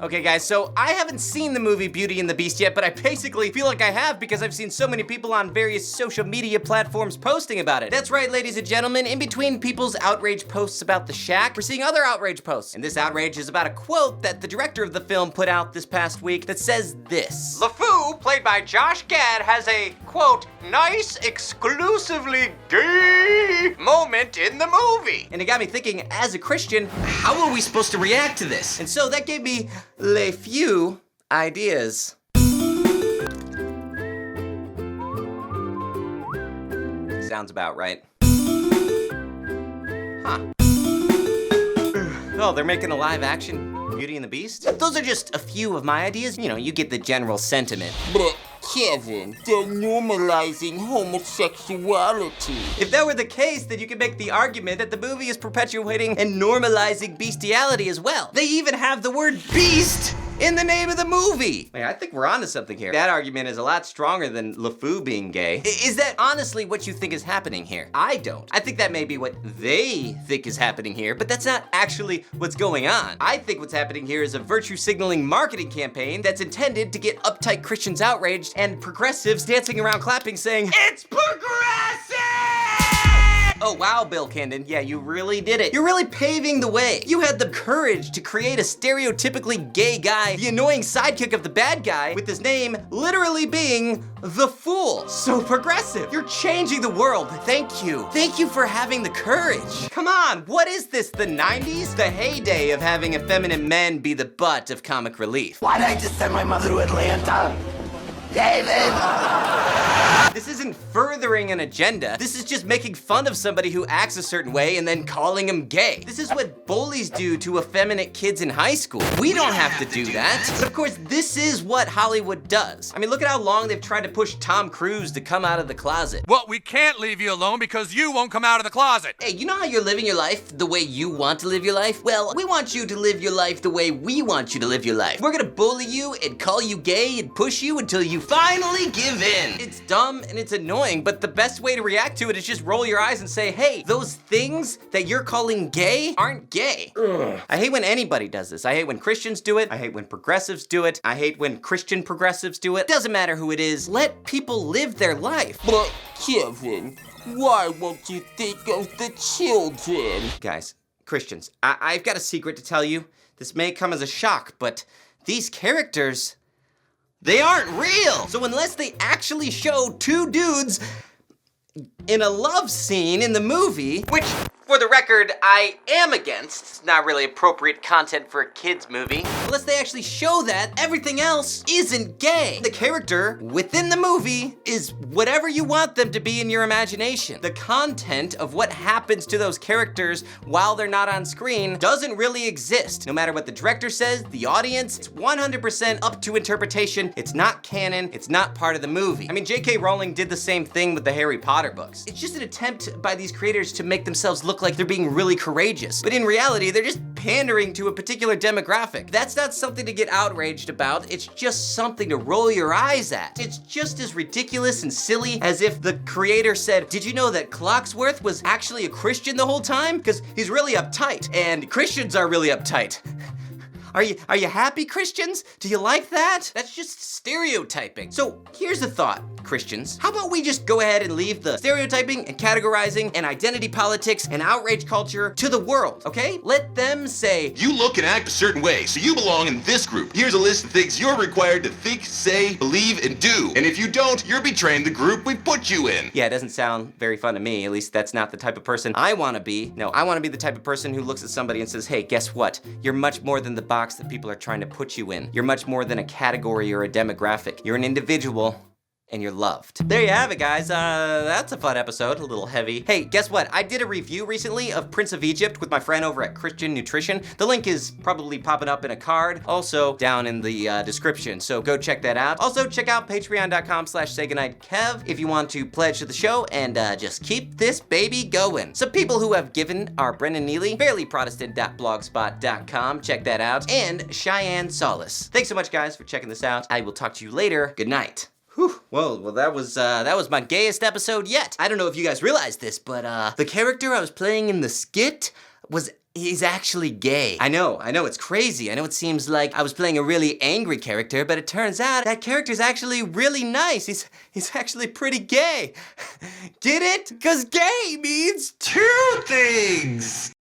Okay guys, so I haven't seen the movie Beauty and the Beast yet, but I basically feel like I have because I've seen so many people on various social media platforms posting about it. That's right, ladies and gentlemen, in between people's outrage posts about the shack, we're seeing other outrage posts. And this outrage is about a quote that the director of the film put out this past week that says this. Lefou, played by Josh Gad, has a, quote, nice, exclusively gay moment in the movie. And it got me thinking, as a Christian, how are we supposed to react to this? And so that gave me Lefou ideas. Sounds about right. Huh. Oh, they're making a live action Beauty and the Beast? Those are just a few of my ideas. You know, you get the general sentiment. But Kevin, they're normalizing homosexuality. If that were the case, then you could make the argument that the movie is perpetuating and normalizing bestiality as well. They even have the word beast in the name of the movie. Wait, I think we're onto something here. That argument is a lot stronger than Lefou being gay. Is that honestly what you think is happening here? I don't. I think that may be what they think is happening here, but that's not actually what's going on. I think what's happening here is a virtue signaling marketing campaign that's intended to get uptight Christians outraged and progressives dancing around clapping saying, "It's progressive!" Oh wow, Bill Kendon, yeah, you really did it. You're really paving the way. You had the courage to create a stereotypically gay guy, the annoying sidekick of the bad guy, with his name literally being the Fool. So progressive. You're changing the world. Thank you. Thank you for having the courage. Come on, what is this, the 90s? The heyday of having effeminate men be the butt of comic relief. Why'd I just send my mother to Atlanta? David! This isn't furthering an agenda. This is just making fun of somebody who acts a certain way and then calling them gay. This is what bullies do to effeminate kids in high school. We don't have to do that. But of course, this is what Hollywood does. I mean, look at how long they've tried to push Tom Cruise to come out of the closet. Well, we can't leave you alone because you won't come out of the closet. Hey, you know how you're living your life the way you want to live your life? Well, we want you to live your life the way we want you to live your life. We're gonna bully you and call you gay and push you until you finally give in. It's dumb and it's annoying, but the best way to react to it is just roll your eyes and say, hey, those things that you're calling gay aren't gay. Ugh. I hate when anybody does this. I hate when Christians do it. I hate when progressives do it. I hate when Christian progressives do it. Doesn't matter who it is. Let people live their life. But Kevin, why won't you think of the children? Guys, Christians, I've got a secret to tell you. This may come as a shock, but these characters, they aren't real. So unless they actually show two dudes in a love scene in the movie, which, for the record, I am against. It's not really appropriate content for a kid's movie. Unless they actually show that, everything else isn't gay. The character within the movie is whatever you want them to be in your imagination. The content of what happens to those characters while they're not on screen doesn't really exist. No matter what the director says, the audience, it's 100% up to interpretation. It's not canon, it's not part of the movie. I mean, J.K. Rowling did the same thing with the Harry Potter books. It's just an attempt by these creators to make themselves look like they're being really courageous. But in reality, they're just pandering to a particular demographic. That's not something to get outraged about. It's just something to roll your eyes at. It's just as ridiculous and silly as if the creator said, did you know that Clocksworth was actually a Christian the whole time? Because he's really uptight, and Christians are really uptight. Are you happy, Christians? Do you like that? That's just stereotyping. So here's the thought, Christians. How about we just go ahead and leave the stereotyping and categorizing and identity politics and outrage culture to the world, okay? Let them say, you look and act a certain way, so you belong in this group. Here's a list of things you're required to think, say, believe, and do. And if you don't, you're betraying the group we put you in. Yeah, it doesn't sound very fun to me. At least that's not the type of person I want to be. No, I want to be the type of person who looks at somebody and says, hey, guess what? You're much more than the box that people are trying to put you in. You're much more than a category or a demographic. You're an individual, and you're loved. There you have it, guys. That's a fun episode, a little heavy. Hey, guess what? I did a review recently of Prince of Egypt with my friend over at Christian Nutrition. The link is probably popping up in a card, also down in the description, so go check that out. Also, check out patreon.com/saygoodnightkev if you want to pledge to the show and just keep this baby going. Some people who have given are Brendan Neely, fairlyprotestant.blogspot.com, check that out, and Cheyenne Solace. Thanks so much, guys, for checking this out. I will talk to you later. Good night. Whew. Well, that was my gayest episode yet. I don't know if you guys realized this, but the character I was playing in the skit was He's actually gay. I know, it's crazy. I know it seems like I was playing a really angry character, but it turns out that character's actually really nice. He's actually pretty gay. Get it? 'Cause gay means 2 things!